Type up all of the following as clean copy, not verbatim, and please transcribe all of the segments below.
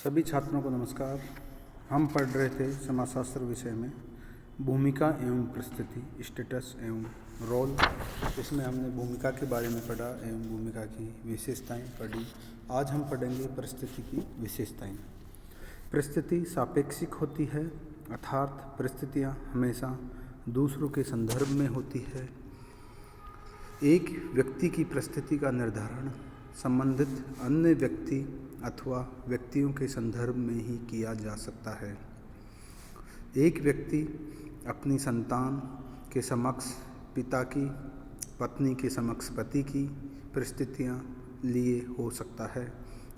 सभी छात्रों को नमस्कार। हम पढ़ रहे थे समाजशास्त्र विषय में भूमिका एवं परिस्थिति, स्टेटस एवं रोल। इसमें हमने भूमिका के बारे में पढ़ा एवं भूमिका की विशेषताएं पढ़ी। आज हम पढ़ेंगे परिस्थिति की विशेषताएं। परिस्थिति सापेक्षिक होती है, अर्थात परिस्थितियां हमेशा दूसरों के संदर्भ में होती है। एक व्यक्ति की परिस्थिति का निर्धारण संबंधित अन्य व्यक्ति अथवा व्यक्तियों के संदर्भ में ही किया जा सकता है। एक व्यक्ति अपनी संतान के समक्ष पिता की, पत्नी के समक्ष पति की परिस्थितियां लिए हो सकता है।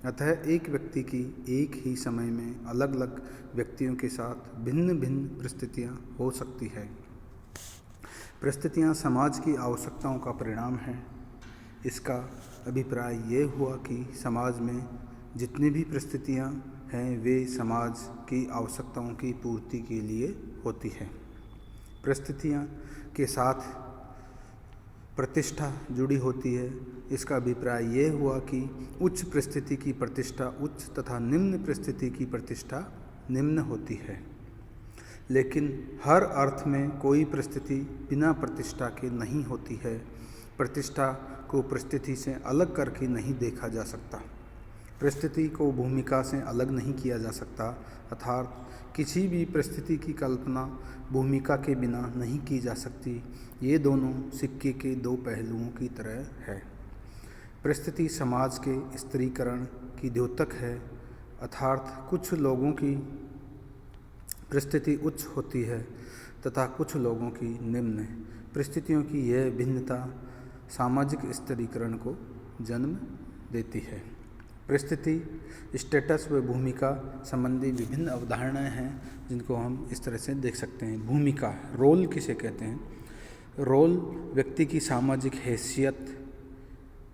अतः एक व्यक्ति की एक ही समय में अलग अलग व्यक्तियों के साथ भिन्न भिन्न परिस्थितियां हो सकती है। परिस्थितियां समाज की आवश्यकताओं का परिणाम है। इसका अभिप्राय ये हुआ कि समाज में जितनी भी परिस्थितियां हैं वे समाज की आवश्यकताओं की पूर्ति के लिए होती है। परिस्थितियां के साथ प्रतिष्ठा जुड़ी होती है। इसका अभिप्राय ये हुआ कि उच्च परिस्थिति की प्रतिष्ठा उच्च तथा निम्न परिस्थिति की प्रतिष्ठा निम्न होती है। लेकिन हर अर्थ में कोई परिस्थिति बिना प्रतिष्ठा के नहीं होती है। प्रतिष्ठा को परिस्थिति से अलग करके नहीं देखा जा सकता। परिस्थिति को भूमिका से अलग नहीं किया जा सकता, अर्थात किसी भी परिस्थिति की कल्पना भूमिका के बिना नहीं की जा सकती। ये दोनों सिक्के के दो पहलुओं की तरह है। परिस्थिति समाज के स्त्रीकरण की द्योतक है, अर्थात कुछ लोगों की परिस्थिति उच्च होती है तथा कुछ लोगों की निम्न। परिस्थितियों की यह भिन्नता सामाजिक स्त्रीकरण को जन्म देती है। परिस्थिति, स्टेटस व भूमिका संबंधी विभिन्न अवधारणाएं हैं जिनको हम इस तरह से देख सकते हैं। भूमिका, रोल किसे कहते हैं? रोल व्यक्ति की सामाजिक हैसियत,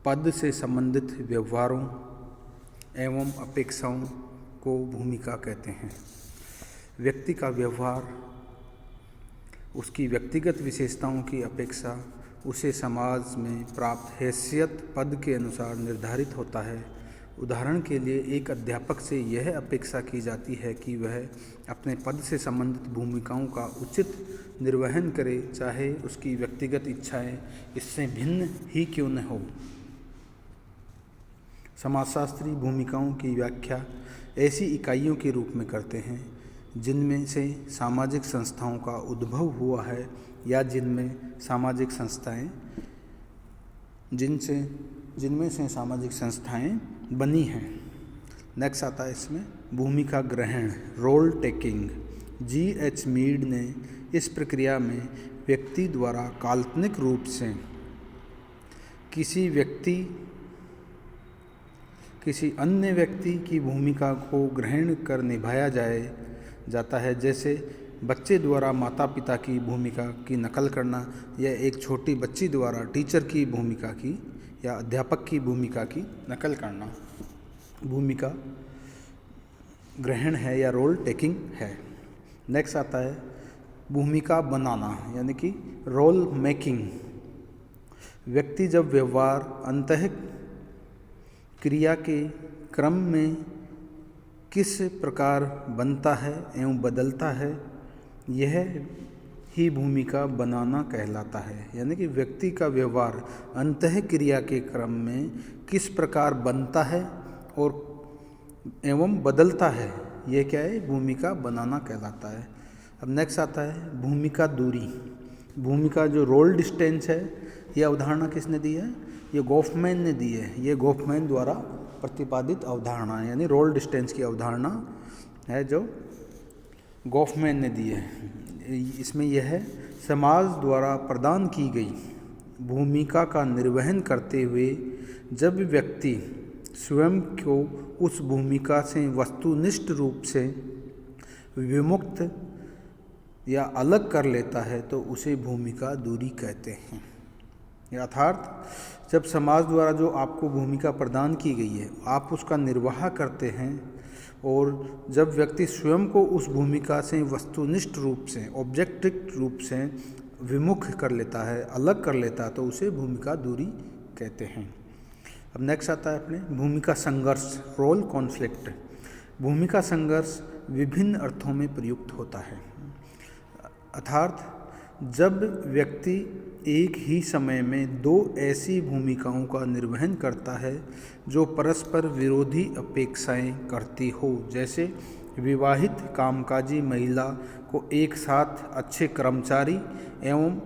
पद से संबंधित व्यवहारों एवं अपेक्षाओं को भूमिका कहते हैं। व्यक्ति का व्यवहार उसकी व्यक्तिगत विशेषताओं की अपेक्षा उसे समाज में प्राप्त हैसियत पद के अनुसार निर्धारित होता है। उदाहरण के लिए एक अध्यापक से यह अपेक्षा की जाती है कि वह अपने पद से संबंधित भूमिकाओं का उचित निर्वहन करे, चाहे उसकी व्यक्तिगत इच्छाएं इससे भिन्न ही क्यों न हो। समाजशास्त्री भूमिकाओं की व्याख्या ऐसी इकाइयों के रूप में करते हैं जिनमें से सामाजिक संस्थाओं का उद्भव हुआ है या जिनमें से सामाजिक संस्थाएं बनी हैं। नेक्स्ट आता है इसमें भूमिका ग्रहण, रोल टेकिंग। G.H. मीड ने इस प्रक्रिया में व्यक्ति द्वारा काल्पनिक रूप से किसी अन्य व्यक्ति की भूमिका को ग्रहण कर निभाया जाता है, जैसे बच्चे द्वारा माता पिता की भूमिका की नकल करना या एक छोटी बच्ची द्वारा टीचर की भूमिका की या अध्यापक की भूमिका की नकल करना भूमिका ग्रहण है या रोल टेकिंग है। नेक्स्ट आता है भूमिका बनाना, यानी कि रोल मेकिंग। व्यक्ति जब व्यवहार अंतः क्रिया के क्रम में किस प्रकार बनता है एवं बदलता है, यह ही भूमिका बनाना कहलाता है। यानी कि व्यक्ति का व्यवहार अंतः क्रिया के क्रम में किस प्रकार बनता है और एवं बदलता है, यह क्या है? भूमिका बनाना कहलाता है। अब नेक्स्ट आता है भूमिका दूरी। भूमिका जो रोल डिस्टेंस है, यह अवधारणा किसने दी है? ये गोफमैन ने दी है। ये गोफमैन द्वारा प्रतिपादित अवधारणा है, यानी रोल डिस्टेंस की अवधारणा है जो गोफमैन ने दी है। इसमें यह है समाज द्वारा प्रदान की गई भूमिका का निर्वहन करते हुए जब व्यक्ति स्वयं को उस भूमिका से वस्तुनिष्ठ रूप से विमुक्त या अलग कर लेता है तो उसे भूमिका दूरी कहते हैं। अर्थात जब समाज द्वारा जो आपको भूमिका प्रदान की गई है आप उसका निर्वाह करते हैं, और जब व्यक्ति स्वयं को उस भूमिका से वस्तुनिष्ठ रूप से, ऑब्जेक्टिव रूप से विमुख कर लेता है, अलग कर लेता है, तो उसे भूमिका दूरी कहते हैं। अब नेक्स्ट आता है अपने भूमिका संघर्ष, रोल कॉन्फ्लिक्ट। भूमिका संघर्ष विभिन्न अर्थों में प्रयुक्त होता है, अर्थात जब व्यक्ति एक ही समय में दो ऐसी भूमिकाओं का निर्वहन करता है जो परस्पर विरोधी अपेक्षाएं करती हो। जैसे विवाहित कामकाजी महिला को एक साथ अच्छे कर्मचारी एवं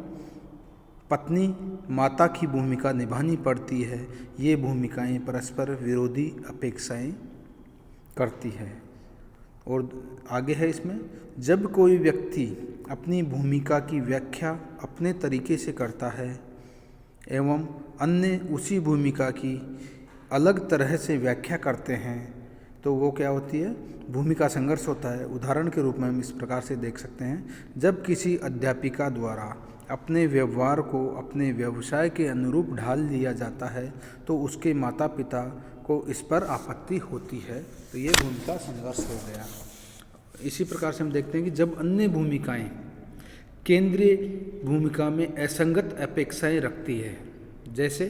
पत्नी माता की भूमिका निभानी पड़ती है। ये भूमिकाएं परस्पर विरोधी अपेक्षाएं करती है। और आगे है इसमें, जब कोई व्यक्ति अपनी भूमिका की व्याख्या अपने तरीके से करता है एवं अन्य उसी भूमिका की अलग तरह से व्याख्या करते हैं तो वो क्या होती है, भूमिका संघर्ष होता है। उदाहरण के रूप में हम इस प्रकार से देख सकते हैं, जब किसी अध्यापिका द्वारा अपने व्यवहार को अपने व्यवसाय के अनुरूप ढाल लिया जाता है तो उसके माता पिता को इस पर आपत्ति होती है, तो ये भूमिका संघर्ष हो गया। इसी प्रकार से हम देखते हैं कि जब अन्य भूमिकाएं केंद्रीय भूमिका में असंगत अपेक्षाएं रखती है, जैसे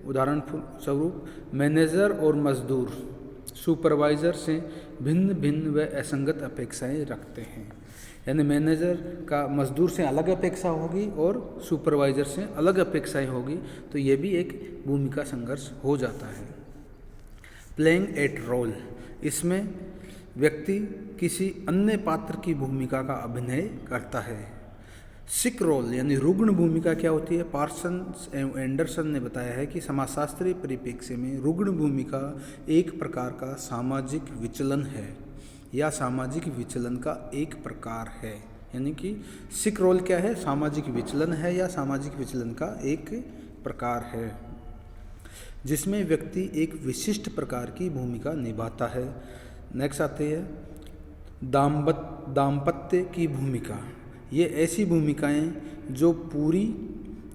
उदाहरण स्वरूप मैनेजर और मजदूर सुपरवाइज़र से भिन्न भिन्न व असंगत अपेक्षाएं रखते हैं, यानी मैनेजर का मजदूर से अलग अपेक्षा होगी और सुपरवाइज़र से अलग अपेक्षाएं होगी, तो ये भी एक भूमिका संघर्ष हो जाता है। प्लेइंग एट रोल, इसमें व्यक्ति किसी अन्य पात्र की भूमिका का अभिनय करता है। सिक रोल यानी रुग्ण भूमिका क्या होती है, पार्सन्स एवं एंडरसन ने बताया है कि समाजशास्त्रीय परिप्रेक्ष्य में रुग्ण भूमिका एक प्रकार का सामाजिक विचलन है या सामाजिक विचलन का एक प्रकार है। यानी कि सिक रोल क्या है, सामाजिक विचलन है या सामाजिक विचलन का एक प्रकार है, जिसमें व्यक्ति एक विशिष्ट प्रकार की भूमिका निभाता है। नेक्स्ट आते हैं दाम्पत्य की भूमिका। ये ऐसी भूमिकाएं जो पूरी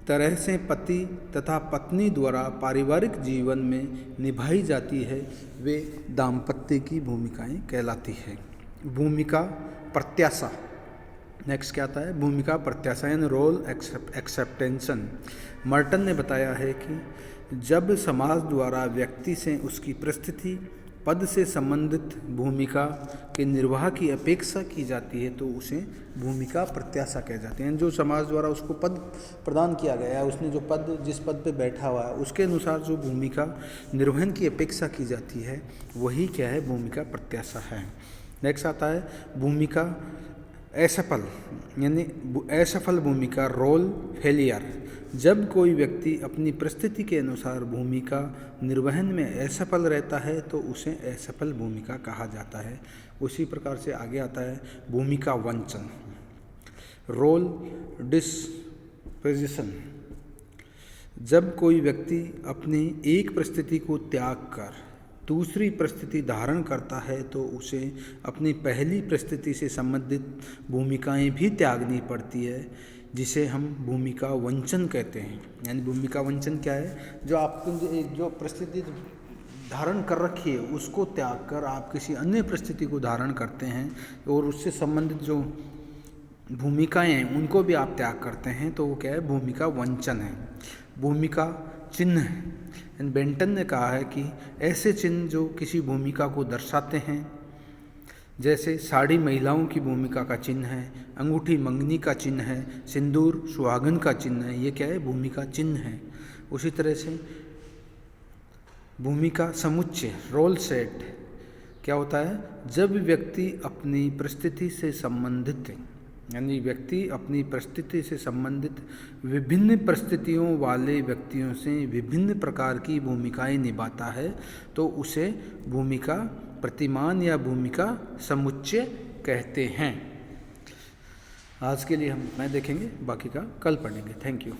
तरह से पति तथा पत्नी द्वारा पारिवारिक जीवन में निभाई जाती है, वे दाम्पत्य की भूमिकाएं कहलाती है। भूमिका प्रत्याशा, नेक्स्ट क्या आता है, भूमिका प्रत्याशा यानी रोल एक्सेप्टेंशन। मर्टन ने बताया है कि जब समाज द्वारा व्यक्ति से उसकी परिस्थिति पद से संबंधित भूमिका के निर्वाह की अपेक्षा की जाती है तो उसे भूमिका प्रत्याशा कह जाते हैं। जो समाज द्वारा उसको पद प्रदान किया गया है, उसने जो पद जिस पद पे बैठा हुआ है उसके अनुसार जो भूमिका निर्वहन की अपेक्षा की जाती है वही क्या है, भूमिका प्रत्याशा है। नेक्स्ट आता है भूमिका असफल यानी असफल भूमिका, रोल फेलियर। जब कोई व्यक्ति अपनी परिस्थिति के अनुसार भूमिका निर्वहन में असफल रहता है तो उसे असफल भूमिका कहा जाता है। उसी प्रकार से आगे आता है भूमिका वंचन, रोल डिस्पोजिशन। जब कोई व्यक्ति अपनी एक परिस्थिति को त्याग कर दूसरी परिस्थिति धारण करता है तो उसे अपनी पहली परिस्थिति से संबंधित भूमिकाएं भी त्यागनी पड़ती है, जिसे हम भूमिका वंचन कहते हैं। यानी भूमिका वंचन क्या है, जो आपको जो परिस्थिति धारण कर रखी है उसको त्याग कर आप किसी अन्य परिस्थिति को धारण करते हैं और उससे संबंधित जो भूमिकाएं हैं उनको भी आप त्याग करते हैं, तो वो क्या है, भूमिका वंचन है। भूमिका चिन्ह, बेंटन ने कहा है कि ऐसे चिन्ह जो किसी भूमिका को दर्शाते हैं, जैसे साड़ी महिलाओं की भूमिका का चिन्ह है, अंगूठी मंगनी का चिन्ह है, सिंदूर सुहागन का चिन्ह है, ये क्या है, भूमिका चिन्ह है। उसी तरह से भूमिका समुच्चय, रोल सेट क्या होता है, जब व्यक्ति अपनी परिस्थिति से संबंधित यानी व्यक्ति अपनी परिस्थिति से संबंधित विभिन्न परिस्थितियों वाले व्यक्तियों से विभिन्न प्रकार की भूमिकाएं निभाता है तो उसे भूमिका प्रतिमान या भूमिका समुच्चय कहते हैं। आज के लिए हम इतना देखेंगे, बाकी का कल पढ़ेंगे। Thank you.